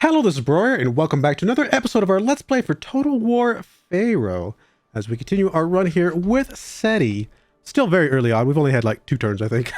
Hello, this is Broyar, and welcome back to another episode of our Let's Play for Total War Pharaoh, as we continue our run here with Seti. Still very early on. We've only had like 2 turns, I think.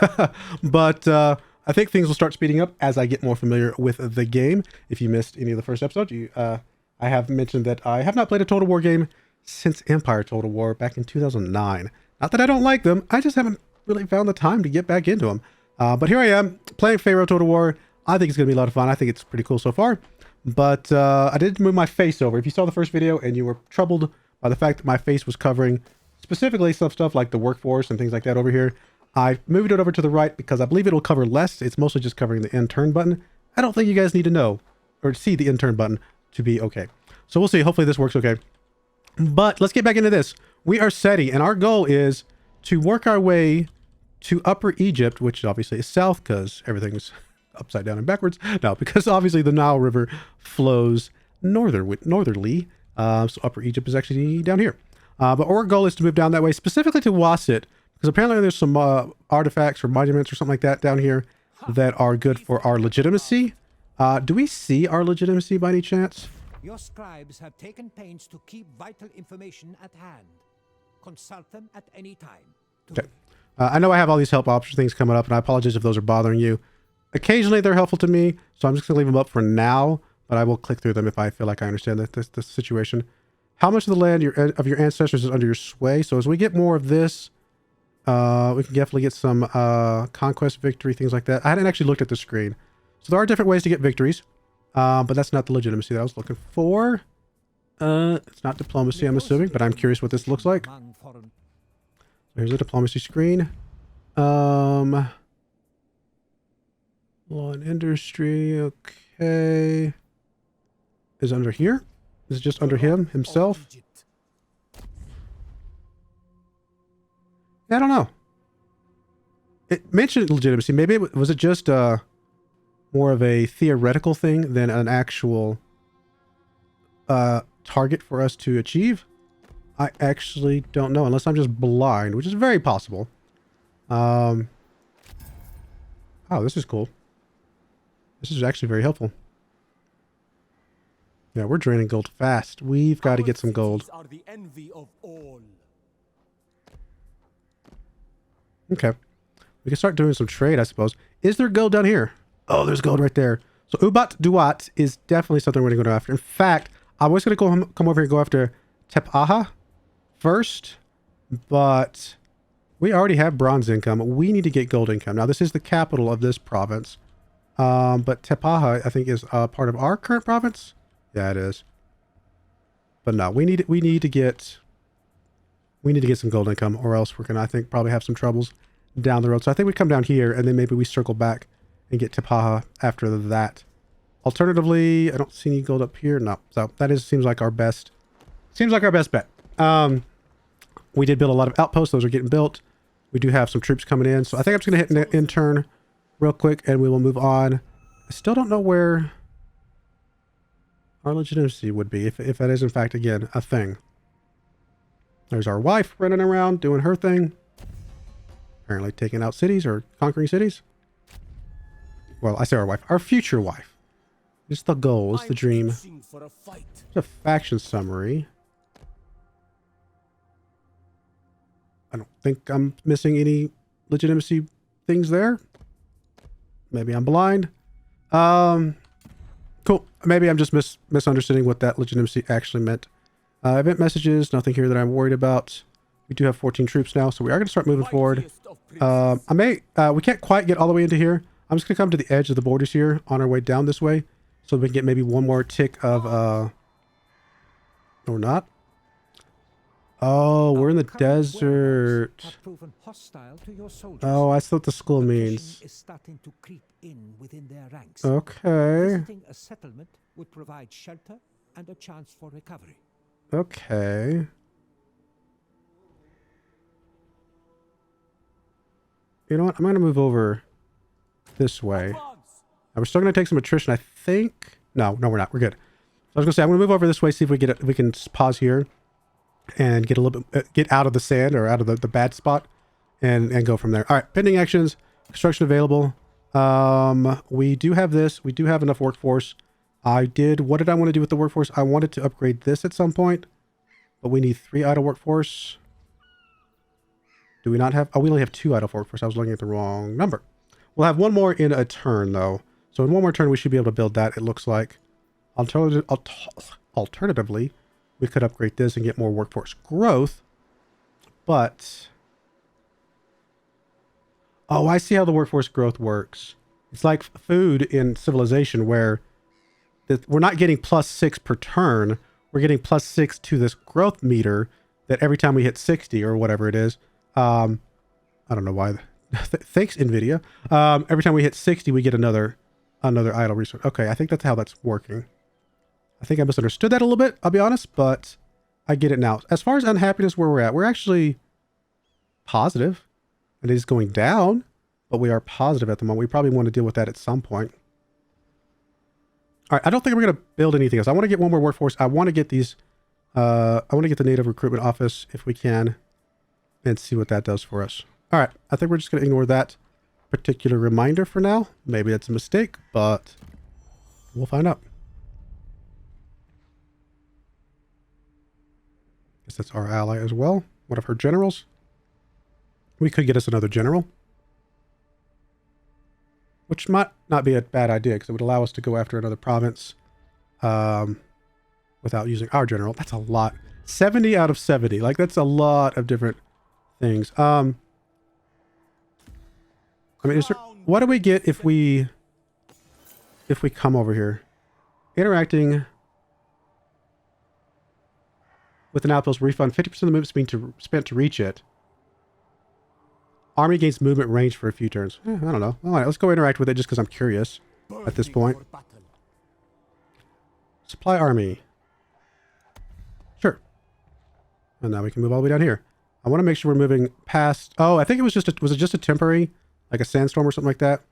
But I think things will start speeding up as I get more familiar with the game. If you missed any of the first episode, I have mentioned that I have not played a Total War game since Empire Total War back in 2009. Not that I don't like them, I just haven't really found the time to get back into them. But here I am, playing Pharaoh Total War. I think it's going to be a lot of fun. I think it's pretty cool so far. But I did move my face over. If you saw the first video and you were troubled by the fact that my face was covering specifically some stuff like the workforce and things like that over here, I moved it over to the right because I believe it'll cover less. It's mostly just covering the end turn button. I don't think you guys need to know or see the end turn button to be okay. So we'll see. Hopefully this works okay. But let's get back into this. We are Seti, and our goal is to work our way to Upper Egypt, which obviously is south because everything's upside down and backwards. No, because obviously the Nile River flows northerly. So Upper Egypt is actually down here. But our goal is to move down that way, specifically to Wasit, because apparently there's some artifacts or monuments or something like that down here that are good for our legitimacy. Do we see our legitimacy by any chance? Your scribes have taken pains to keep vital information at hand. Consult them at any time. Okay. I know I have all these help option things coming up, and I apologize if those are bothering you. Occasionally they're helpful to me, so I'm just going to leave them up for now, but I will click through them if I feel like I understand the situation. How much of the land of your ancestors is under your sway? So as we get more of this, we can definitely get some conquest victory, things like that. I hadn't actually looked at the screen. So there are different ways to get victories, but that's not the legitimacy that I was looking for. It's not diplomacy, I'm assuming, but I'm curious what this looks like. So here's the diplomacy screen. Law and industry, okay. Is it under here? Is it just under himself? I don't know. It mentioned legitimacy. Maybe was it just more of a theoretical thing than an actual target for us to achieve? I actually don't know, unless I'm just blind, which is very possible. Oh, this is cool. This is actually very helpful. Yeah, we're draining gold fast. We've got to get some gold. Are the envy of all. Okay. We can start doing some trade, I suppose. Is there gold down here? Oh, there's gold right there. So Ubat Duat is definitely something we're going to go after. In fact, I was going to come over here and go after Tepaha first, but we already have bronze income. We need to get gold income. Now, this is the capital of this province. But Tepaha, I think, is part of our current province. Yeah, it is. But no, we need to get some gold income, or else we're gonna, I think, probably have some troubles down the road. So I think we come down here, and then maybe we circle back and get Tepaha after that. Alternatively, I don't see any gold up here. No, so that seems like our best bet. We did build a lot of outposts; those are getting built. We do have some troops coming in, so I think I'm just gonna hit an intern real quick, and we will move on. I still don't know where our legitimacy would be, if that is, in fact, again, a thing. There's our wife running around, doing her thing. Apparently taking out cities, or conquering cities. Well, I say our wife. Our future wife. It's the goal, it's the dream. It's a faction summary. I don't think I'm missing any legitimacy things there. Maybe I'm blind. Cool. Maybe I'm just misunderstanding what that legitimacy actually meant. Event messages, nothing here that I'm worried about. We do have 14 troops now, so we are going to start moving forward. We can't quite get all the way into here. I'm just going to come to the edge of the borders here on our way down this way, so we can get maybe one more tick of, no, we're not. Oh, we're in the desert. Oh, that's what the school means. Okay. Visiting a settlement would provide shelter and a chance for recovery. Okay. You know what? I'm going to move over this way. Now, we're still going to take some attrition, I think. No, we're not. We're good. So I was going to say, I'm going to move over this way, see if we can pause here and get a little bit, get out of the sand or out of the bad spot and go from there. All right. Pending actions, construction available. We do have this. We do have enough workforce What did I want to do with the workforce? I wanted to upgrade this at some point, but we need 3 idle workforce. Do we not have, oh, we only have 2 idle workforce. I was looking at the wrong number. We'll have 1 more in a turn though. So in 1 more turn, we should be able to build that. It looks like alternatively, we could upgrade this and get more workforce growth, but, oh, I see how the workforce growth works. It's like food in Civilization where we're not getting +6 per turn. We're getting +6 to this growth meter that every time we hit 60 or whatever it is. I don't know why. Thanks, NVIDIA. Every time we hit 60, we get another idle resource. Okay, I think that's how that's working. I think I misunderstood that a little bit, I'll be honest, but I get it now. As far as unhappiness, where we're at, we're actually positive. It is going down, but we are positive at the moment. We probably want to deal with that at some point. All right, I don't think we're going to build anything else. I want to get 1 more workforce. I want to get these, I want to get the native recruitment office if we can and see what that does for us. All right, I think we're just going to ignore that particular reminder for now. Maybe that's a mistake, but we'll find out. Guess that's our ally as well. One of her generals. We could get us another general, which might not be a bad idea because it would allow us to go after another province without using our general. That's a lot. 70 out of 70. Like, that's a lot of different things. I mean, what do we get if we come over here? Interacting with an outpost, refund 50% of the movement spent to reach it. Army gains movement range for a few turns. I don't know. All right, let's go interact with it just because I'm curious at this point. Supply army. Sure. And now we can move all the way down here. I want to make sure we're moving past... Oh, I think it was just was it just a temporary, like a sandstorm or something like that?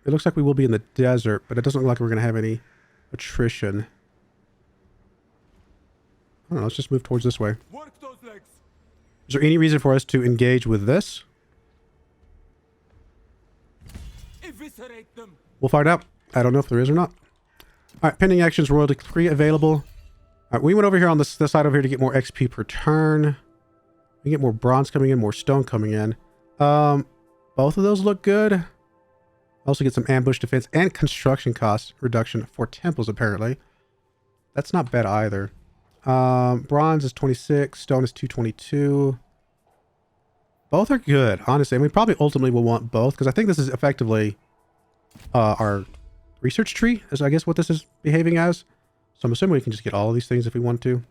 It looks like we will be in the desert, but it doesn't look like we're going to have any attrition. I don't know, let's just move towards this way. Work those legs. Is there any reason for us to engage with this? Eviscerate them. We'll find out. I don't know if there is or not. All right, pending actions, royal decree available. All right, we went over here on this side over here to get more XP per turn. We get more bronze coming in, more stone coming in. Both of those look good. Also get some ambush defense and construction cost reduction for temples, apparently. That's not bad either. Bronze is 26, stone is 222. Both are good, honestly. And we probably ultimately will want both because I think this is effectively our research tree, is I guess what this is behaving as. So I'm assuming we can just get all of these things if we want to.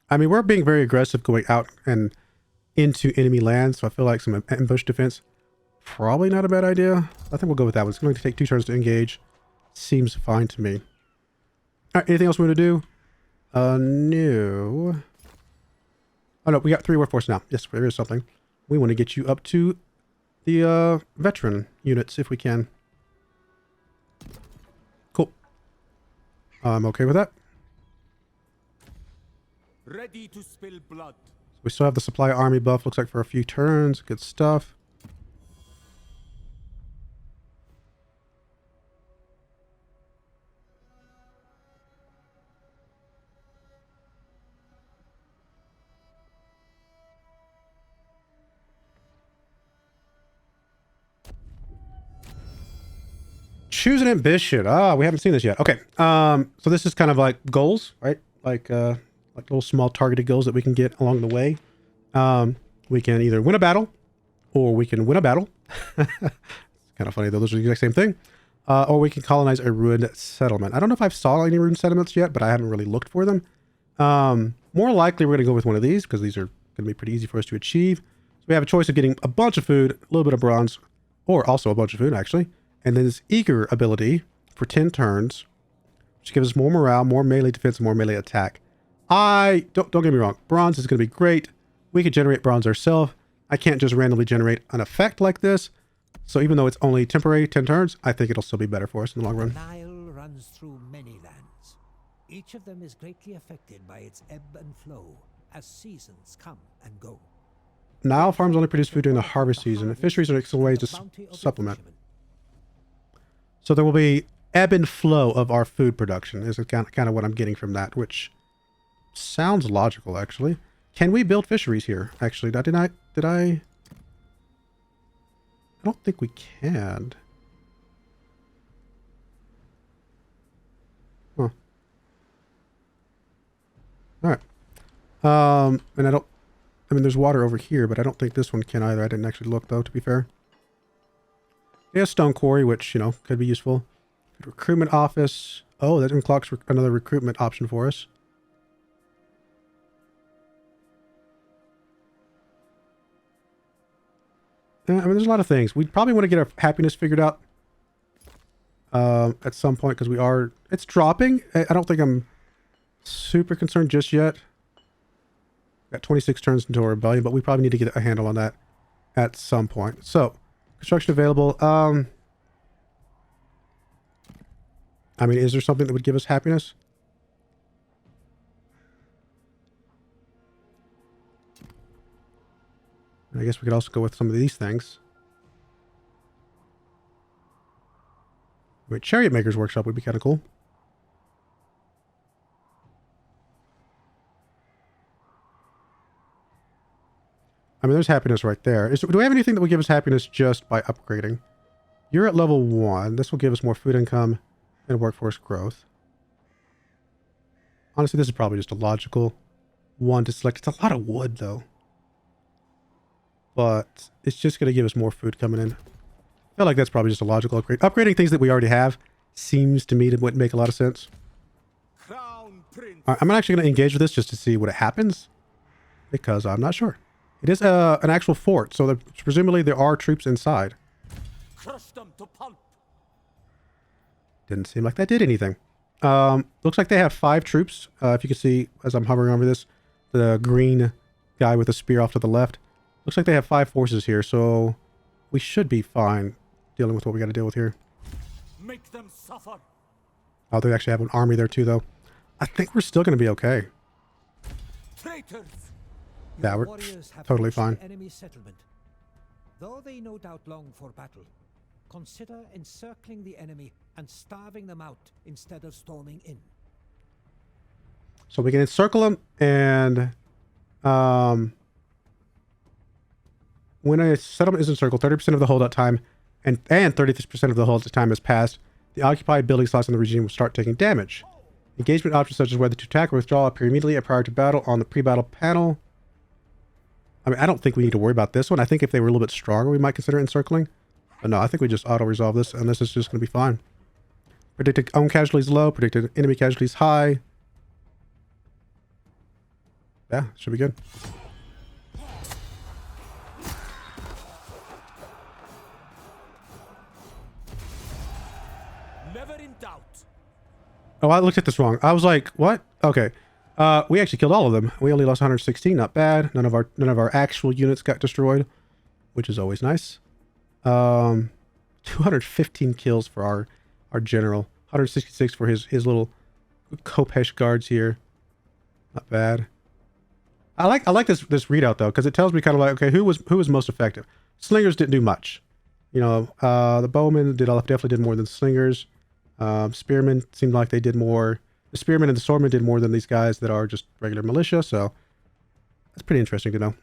I mean, we're being very aggressive going out and into enemy land, so I feel like some ambush defense probably not a bad idea. I think we'll go with that one. It's going to take 2 turns to engage. Seems fine to me. All right, anything else we want to do? No. Oh, no, we got 3 workforce now. Yes, there is something. We want to get you up to the veteran units if we can. Cool. I'm okay with that. Ready to spill blood. We still have the supply army buff, looks like for a few turns. Good stuff. Choose an ambition. Ah, we haven't seen this yet. Okay. So this is kind of like goals, right? Like little small targeted goals that we can get along the way. We can either win a battle or we can win a battle. It's kind of funny though. Those are the exact same thing. Or we can colonize a ruined settlement. I don't know if I've saw any ruined settlements yet, but I haven't really looked for them. More likely we're going to go with one of these because these are going to be pretty easy for us to achieve. So we have a choice of getting a bunch of food, a little bit of bronze, or also a bunch of food actually. And then this eager ability for 10 turns, which gives us more morale, more melee defense, more melee attack. Don't get me wrong. Bronze is going to be great. We could generate bronze ourselves. I can't just randomly generate an effect like this. So even though it's only temporary, 10 turns, I think it'll still be better for us in the long run. The Nile runs through many lands. Each of them is greatly affected by its ebb and flow as seasons come and go. Nile farms only produce food during the harvest season. And fisheries are excellent ways to supplement. So there will be ebb and flow of our food production is kind of what I'm getting from that, which sounds logical, actually. Can we build fisheries here? Actually, did I don't think we can. Huh. All right. And I mean, there's water over here, but I don't think this one can either. I didn't actually look, though, to be fair. Yeah, stone quarry, which, you know, could be useful. Recruitment office. Oh, that unclocks another recruitment option for us. I mean, there's a lot of things. We probably want to get our happiness figured out at some point, because it's dropping. I don't think I'm super concerned just yet. Got 26 turns into our rebellion, but we probably need to get a handle on that at some point. So, construction available. I mean, is there something that would give us happiness? I guess we could also go with some of these things. Wait, Chariot Maker's Workshop would be kind of cool. I mean, there's happiness right there. Do we have anything that would give us happiness just by upgrading? You're at level 1. This will give us more food income and workforce growth. Honestly, this is probably just a logical one to select. It's a lot of wood, though. But it's just going to give us more food coming in. I feel like that's probably just a logical upgrade. Upgrading things that we already have seems to me to make a lot of sense. Crown Prince. I'm actually going to engage with this just to see what happens, because I'm not sure. It is an actual fort, so presumably there are troops inside. Crush them to pulp. Didn't seem like that did anything. Looks like they have 5 troops. If you can see, as I'm hovering over this, the green guy with the spear off to the left. Looks like they have 5 forces here, so we should be fine dealing with what we got to deal with here. Make them suffer. Oh, they actually have an army there too, though. I think we're still going to be okay. Traitors. Yeah, we're totally fine. Enemy settlement. Though they no doubt long for battle, consider encircling the enemy and starving them out instead of storming in. So we can encircle them, and when a settlement is encircled, 30% of the holdout time and 30% of the holdout time has passed, the occupied building slots in the regime will start taking damage. Engagement options such as whether to attack or withdraw appear immediately prior to battle on the pre-battle panel. I mean, I don't think we need to worry about this one. I think if they were a little bit stronger, we might consider encircling. But no, I think we just auto-resolve this, and this is just going to be fine. Predicted own casualties low, predicted enemy casualties high. Yeah, should be good. Never in doubt. Oh, I looked at this wrong. I was like, what? Okay. We actually killed all of them. We only lost 116. Not bad. None of our actual units got destroyed, which is always nice. 215 kills for our general. 166 for his little Kopesh guards here. Not bad. I like this readout though, because it tells me kind of like, okay, who was most effective. Slingers didn't do much. You know, the bowmen definitely did more than slingers. Spearmen seemed like they did more. The spearmen and the swordmen did more than these guys that are just regular militia, so that's pretty interesting to know.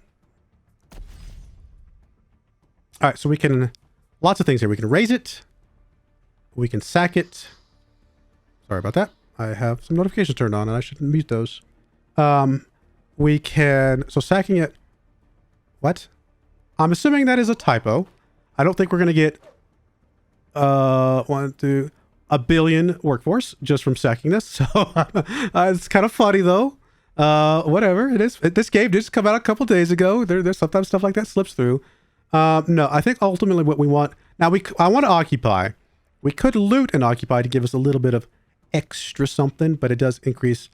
All right, so we can, lots of things here. We can raise it. We can sack it. Sorry about that. I have some notifications turned on and I should mute those. We can, so sacking it, what? I'm assuming that is a typo. I don't think we're going to get, 1 billion workforce just from sacking this. So it's kind of funny though. Whatever it is. This game did just come out a couple days ago. There's sometimes stuff like that slips through. No, I think ultimately what we want now, I want to occupy. We could loot and occupy to give us a little bit of extra something, but it does increase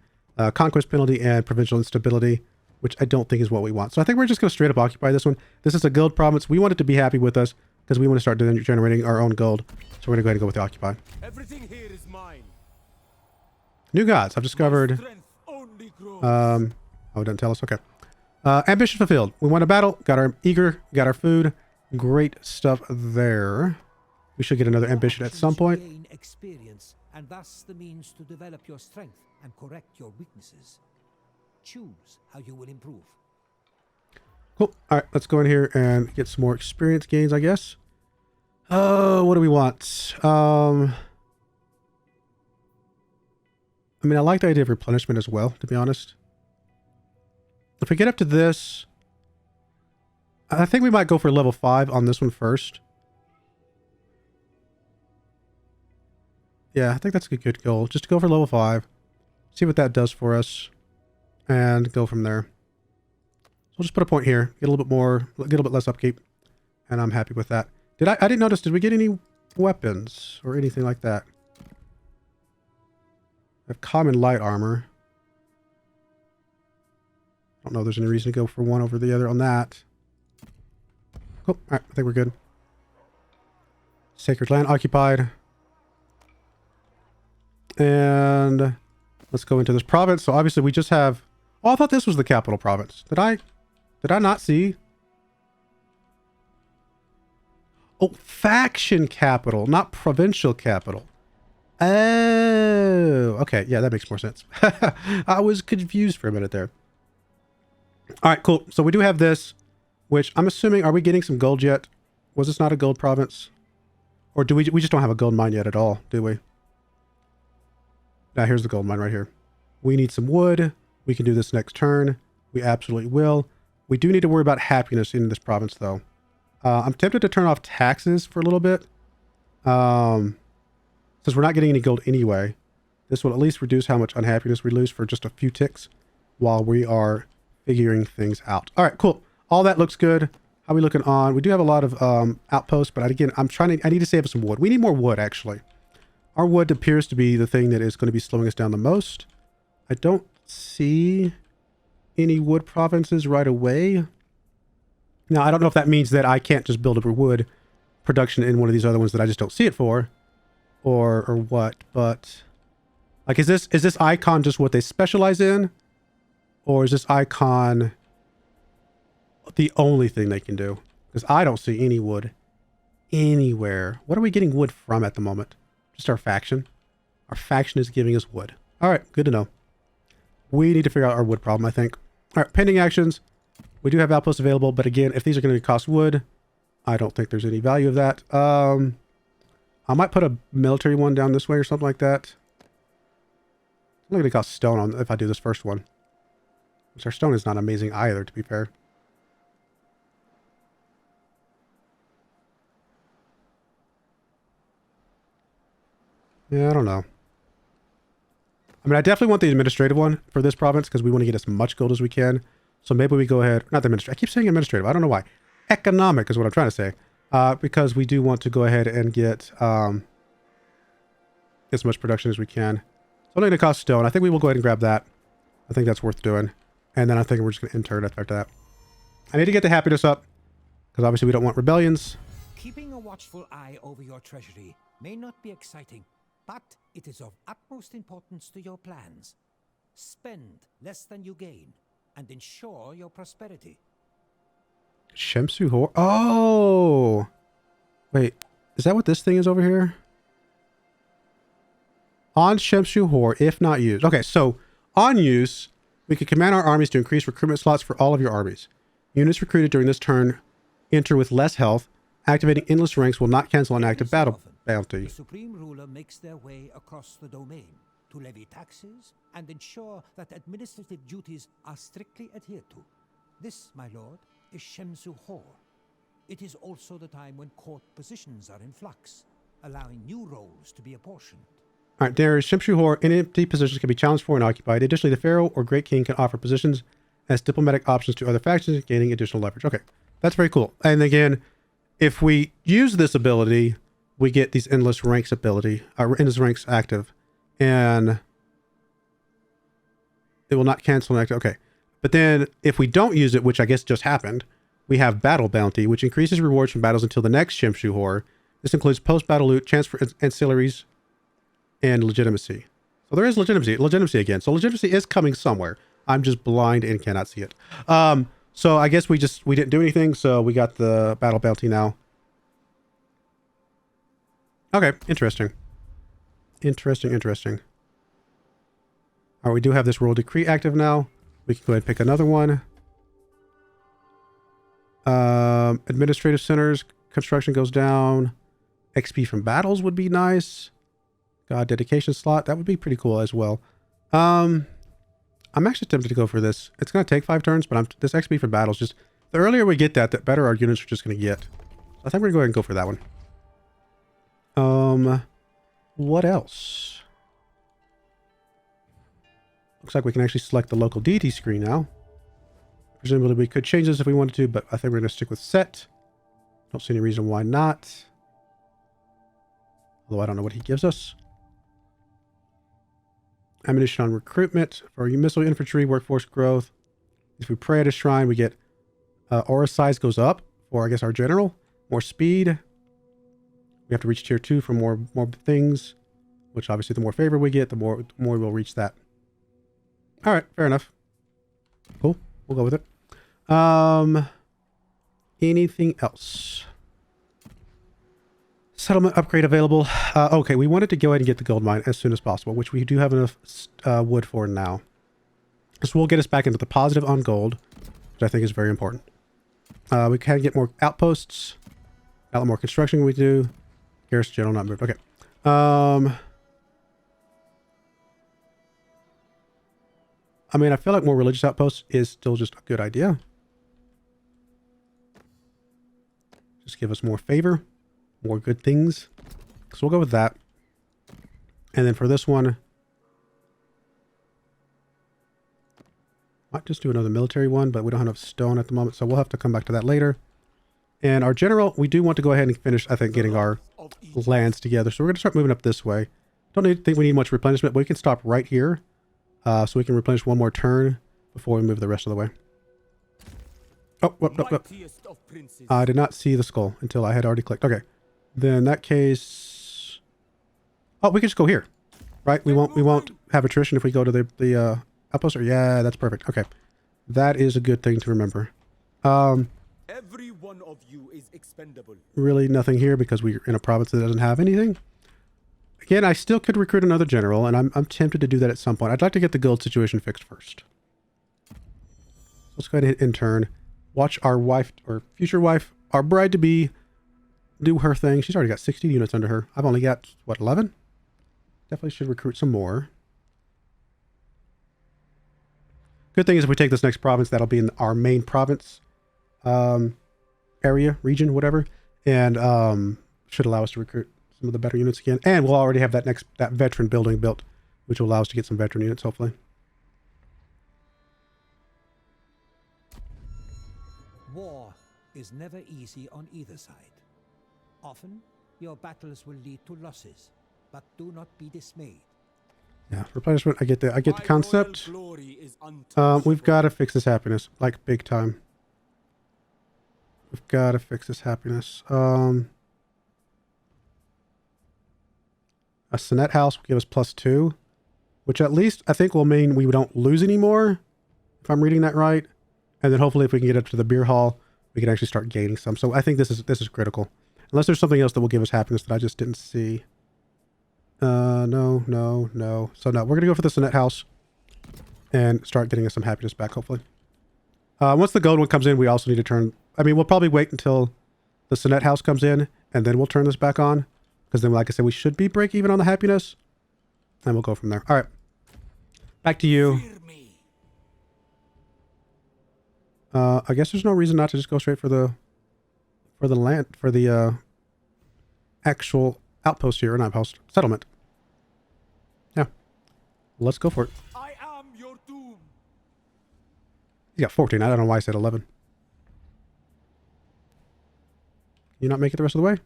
conquest penalty and provincial instability, which I don't think is what we want. So I think we're just going to straight up occupy this one. This is a gold province. We want it to be happy with us because we want to start generating our own gold. So we're going to go ahead and go with the occupy. Everything here is mine. New gods. I've discovered. Strength only grows. Oh, it doesn't tell us. Okay. Ambition fulfilled. We won a battle, got our eager, got our food. Great stuff there. We should get another ambition at some point. Gain experience, and thus the means to develop your strength and correct your weaknesses. Choose how you will improve. Cool. All right, let's go in here and get some more experience gains, I guess. What do we want? I mean, I like the idea of replenishment as well, to be honest. If we get up to this, I think we might go for level 5 on this one first. Yeah, I think that's a good goal. Just to go for level 5, see what that does for us, and go from there. So we'll just put a point here, get a little bit more, get a little bit less upkeep, and I'm happy with that. I didn't notice, did we get any weapons or anything like that? I have common light armor. I don't know if there's any reason to go for one over the other on that. Cool. Alright, I think we're good. Sacred land occupied. And let's go into this province. So obviously we just have... Oh, I thought this was the capital province. Did I not see? Oh, faction capital, not provincial capital. Oh, okay. Yeah, that makes more sense. I was confused for a minute there. All right, cool. So we do have this, which I'm assuming, are we getting some gold yet? Was this not a gold province? Or do we just don't have a gold mine yet at all, do we? Now, here's the gold mine right here. We need some wood. We can do this next turn. We absolutely will. We do need to worry about happiness in this province, though. I'm tempted to turn off taxes for a little bit. Since we're not getting any gold anyway, this will at least reduce how much unhappiness we lose for just a few ticks while we are figuring things out. All right, cool. All that looks good. How are we looking on? We do have a lot of outposts, but again, I need to save us some wood. We need more wood, actually. Our wood appears to be the thing that is going to be slowing us down the most. I don't see any wood provinces right away. Now, I don't know if that means that I can't just build a wood production in one of these other ones that I just don't see it for, or what. But like, is this icon just what they specialize in, or is this icon the only thing they can do? Because I don't see any wood anywhere. What are we getting wood from at the moment? Just our faction. Our faction is giving us wood. All right, good to know. We need to figure out our wood problem, I think. All right, pending actions. We do have outposts available, but again, if these are going to cost wood, I don't think there's any value of that. I might put a military one down this way or something like that. I'm not going to cost stone on if I do this first one. Which our stone is not amazing either, to be fair. Yeah, I don't know. I mean, I definitely want the administrative one for this province because we want to get as much gold as we can. So maybe we go ahead, not the administrative. I keep saying administrative. I don't know why. Economic is what I'm trying to say. Because we do want to go ahead and get as much production as we can. It's only going to cost stone. I think we will go ahead and grab that. I think that's worth doing. And then I think we're just going to intern after that. I need to get the happiness up because obviously we don't want rebellions. Keeping a watchful eye over your treasury may not be exciting, but it is of utmost importance to your plans. Spend less than you gain and ensure your prosperity. Shemsu Hor. Oh! Wait, is that what this thing is over here? On Shemsu Hor, if not used. Okay, so on use, we can command our armies to increase recruitment slots for all of your armies. Units recruited during this turn enter with less health. Activating endless ranks will not cancel an active battle bounty. The Supreme Ruler makes their way across the domain to levy taxes and ensure that administrative duties are strictly adhered to. This, my lord, is Shemsu Hor. It is also the time when court positions are in flux, allowing new roles to be apportioned. All right, there is Shemsu Hor. Any empty positions can be challenged for and occupied. Additionally, the Pharaoh or Great King can offer positions as diplomatic options to other factions, gaining additional leverage. Okay, that's very cool. And again, if we use this ability, we get these endless ranks ability, endless ranks active, and it will not cancel an active. Okay, but then if we don't use it, which I guess just happened, we have battle bounty, which increases rewards from battles until the next Shemsu Hor. This includes post-battle loot, chance for ancillaries, and legitimacy. So there is legitimacy again. So legitimacy is coming somewhere. I'm just blind and cannot see it. So I guess we didn't do anything, so we got the battle bounty now. Okay, interesting. Interesting. All right, we do have this royal decree active now. We can go ahead and pick another one. Administrative centers, construction goes down. XP from battles would be nice. God, dedication slot, that would be pretty cool as well. I'm actually tempted to go for this. It's going to take 5 turns, but this XP for battles, just the earlier we get that, the better our units are just going to get. So I think we're going to go ahead and go for that one. What else? Looks like we can actually select the local deity screen now. Presumably we could change this if we wanted to, but I think we're going to stick with set. Don't see any reason why not. Although I don't know what he gives us. Ammunition on recruitment for missile infantry, workforce growth. If we pray at a shrine, we get aura size goes up for, I guess, our general. More speed. We have to reach tier 2 for more things, which obviously the more favor we get, the more we'll reach that. All right, fair enough. Cool, we'll go with it. Anything else? Settlement upgrade available. Okay, we wanted to go ahead and get the gold mine as soon as possible, which we do have enough wood for now. This will get us back into the positive on gold, which I think is very important. We can get more outposts. A lot more construction we do. Garrison general not moved. Okay. I mean, I feel like more religious outposts is still just a good idea. Just give us more favor. More good things. So we'll go with that. And then for this one, might just do another military one, but we don't have enough stone at the moment, so we'll have to come back to that later. And our general, we do want to go ahead and finish, I think, getting our lands together. So we're going to start moving up this way. Don't think we need much replenishment, but we can stop right here. So we can replenish one more turn before we move the rest of the way. Oh, whoop. I did not see the skull until I had already clicked. Okay. Then in that case... Oh, we can just go here. Right? We won't have attrition if we go to the outpost. Yeah, that's perfect. Okay. That is a good thing to remember. Every one of you is expendable. Really nothing here because we're in a province that doesn't have anything. Again, I still could recruit another general, and I'm tempted to do that at some point. I'd like to get the guild situation fixed first. Let's go ahead and hit intern. Watch our wife, or future wife, our bride-to-be, do her thing. She's already got 60 units under her. I've only got, what, 11? Definitely should recruit some more. Good thing is if we take this next province, that'll be in our main province area, region, whatever, and should allow us to recruit some of the better units again. And we'll already have that veteran building built, which will allow us to get some veteran units, hopefully. War is never easy on either side. Often, your battles will lead to losses, but do not be dismayed. Yeah, replenishment, I get the concept. We've got to fix this happiness, like big time. We've got to fix this happiness. A Senate house will give us +2, which at least I think will mean we don't lose anymore, if I'm reading that right. And then hopefully if we can get up to the beer hall, we can actually start gaining some. So I think this is critical. Unless there's something else that will give us happiness that I just didn't see. No. So no, we're going to go for the Senate house and start getting us some happiness back, hopefully. Once the gold one comes in, we also need to turn... I mean, we'll probably wait until the Senate house comes in, and then we'll turn this back on. Because then, like I said, we should be break even on the happiness. And we'll go from there. All right. Back to you. I guess there's no reason not to just go straight for the actual outpost here, or not outpost, settlement. Yeah. Let's go for it. I am your doom. You got 14. I don't know why I said 11. You not make it the rest of the way?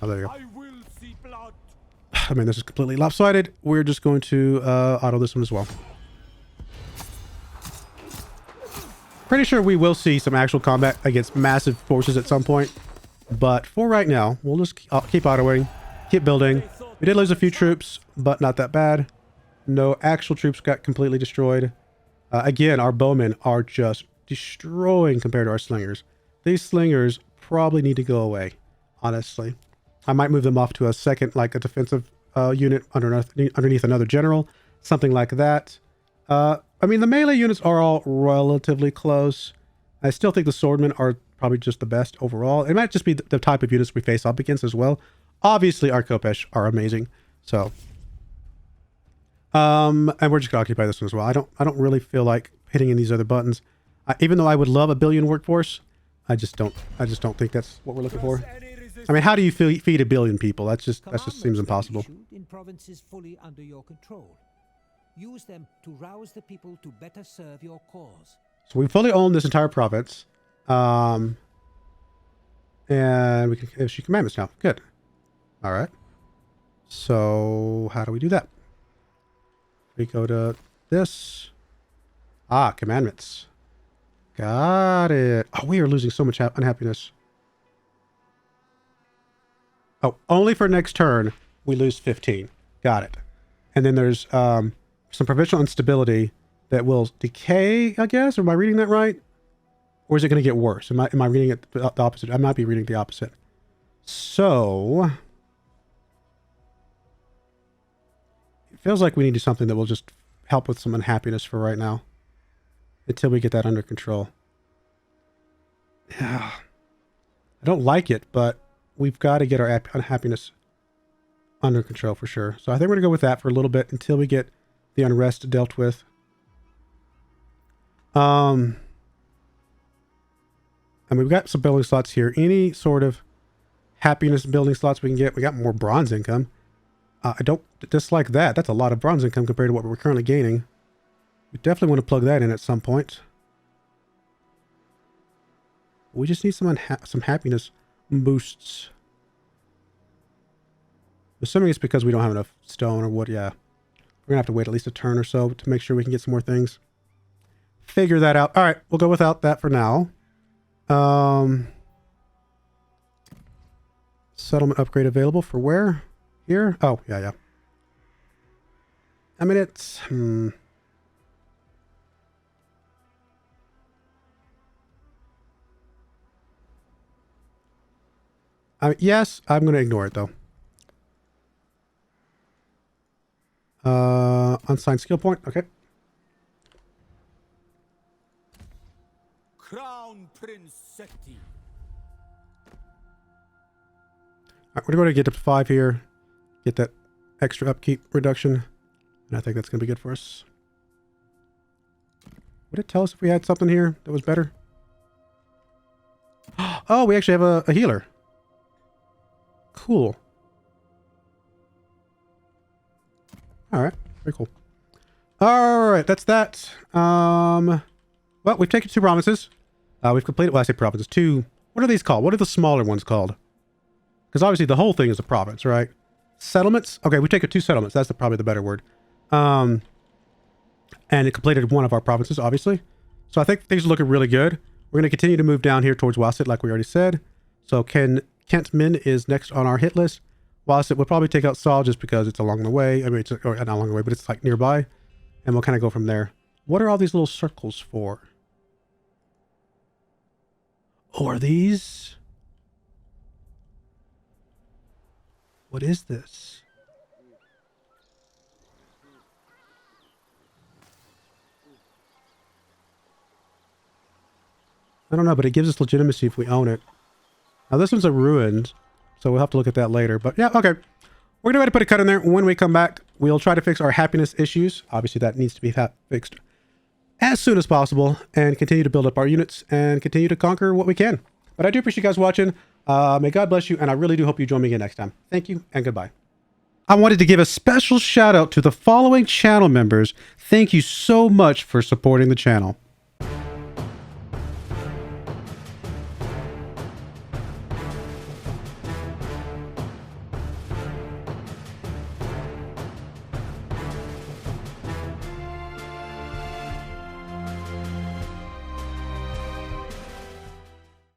Oh, there you go. I will see blood. I mean, this is completely lopsided. We're just going to auto this one as well. Pretty sure we will see some actual combat against massive forces at some point. But for right now, we'll just keep autoing, keep building. We did lose a few troops, but not that bad. No actual troops got completely destroyed. Again, our bowmen are just destroying compared to our slingers. These slingers probably need to go away, honestly. I might move them off to a second, like a defensive unit underneath another general, something like that. I mean, the melee units are all relatively close. I still think the swordmen are probably just the best overall. It might just be the type of units we face up against as well. Obviously, our Khopesh are amazing. So, and we're just gonna occupy this one as well. I don't really feel like hitting in these other buttons. Even though I would love a billion workforce, I just don't think that's what we're looking for. I mean, how do you feed a billion people? That just seems impossible. In provinces fully under your control. Use them to rouse the people to better serve your cause. So we fully own this entire province. And we can issue commandments now. Good. All right. So how do we do that? We go to this. Commandments. Got it. Oh, we are losing so much unhappiness. Oh, only for next turn, we lose 15. Got it. And then there's some provincial instability that will decay, I guess. Or am I reading that right? Or is it going to get worse? Am I reading it the opposite? I might be reading the opposite. So it feels like we need to do something that will just help with some unhappiness for right now. Until we get that under control. Yeah. I don't like it, but we've got to get our unhappiness under control for sure. So I think we're going to go with that for a little bit until we get the unrest dealt with. And we've got some building slots here. Any sort of happiness building slots we can get. We got more bronze income. I don't dislike that. That's a lot of bronze income compared to what we're currently gaining. We definitely want to plug that in at some point. We just need some happiness boosts. Assuming it's because we don't have enough stone or wood. Yeah. We're going to have to wait at least a turn or so to make sure we can get some more things. Figure that out. All right. We'll go without that for now. Settlement upgrade available for where? Here? Oh, yeah. I mean, it's... yes, I'm going to ignore it, though. Unsigned skill point. Okay. Crown Prince Seti. All right, we're going to get up to 5 here. Get that extra upkeep reduction. And I think that's going to be good for us. Would it tell us if we had something here that was better? Oh, we actually have a healer. Cool. All right. Very cool. All right. That's that. Well, we've taken 2 provinces. We've completed, well, I say provinces. 2. What are these called? What are the smaller ones called? Because obviously the whole thing is a province, right? Settlements. Okay. We've taken 2 settlements. That's probably the better word. And it completed 1 of our provinces, obviously. So I think things are looking really good. We're going to continue to move down here towards Wasit, like we already said. So Kent Min is next on our hit list. Wasit will probably take out Saul just because it's along the way. I mean, or not along the way, but it's like nearby. And we'll kind of go from there. What are all these little circles for? Oh, are these? What is this? I don't know, but it gives us legitimacy if we own it. Now, this one's a ruined, so we'll have to look at that later. But yeah, okay. We're going to go ahead and put a cut in there. When we come back, we'll try to fix our happiness issues. Obviously, that needs to be fixed as soon as possible and continue to build up our units and continue to conquer what we can. But I do appreciate you guys watching. May God bless you, and I really do hope you join me again next time. Thank you, and goodbye. I wanted to give a special shout out to the following channel members. Thank you so much for supporting the channel.